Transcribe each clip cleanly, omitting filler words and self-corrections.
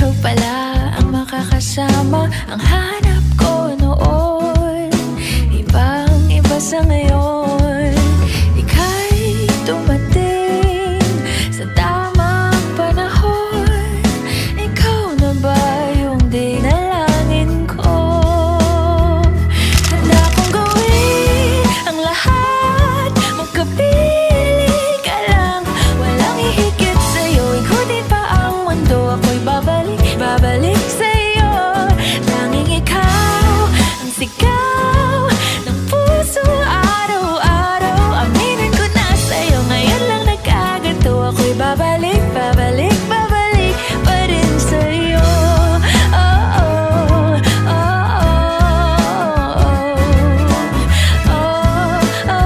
ikaw pala ang makakasama, ang hanap ko noon. Ibang-iba sa ngayon, ika'y dumating sa tamang panahon. Ikaw na ba yung dinalangin ko? Handa kong gawin ang lahat, magkapili ka lang, walang hihigit sa'yo. Ikutin pa ang mundo, ako'y babalik sa'yo. Tanging ikaw ang sigaw ng puso araw-araw. Aminin ko na sa'yo, ngayon lang nagkaganto. Ako'y babalik pa rin sa'yo. Oh, oh, oh, oh, oh, oh,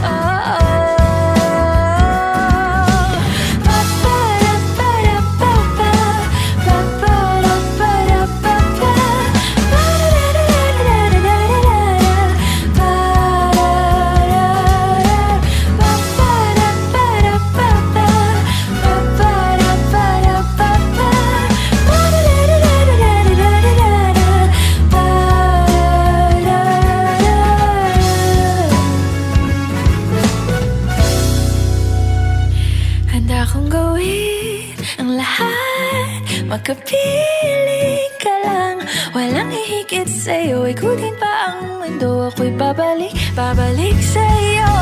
oh, handa kong gawin ang lahat, magkapili ka lang, walang hihigit sa'yo. Ikutin pa ang mundo, ako'y babalik sa'yo.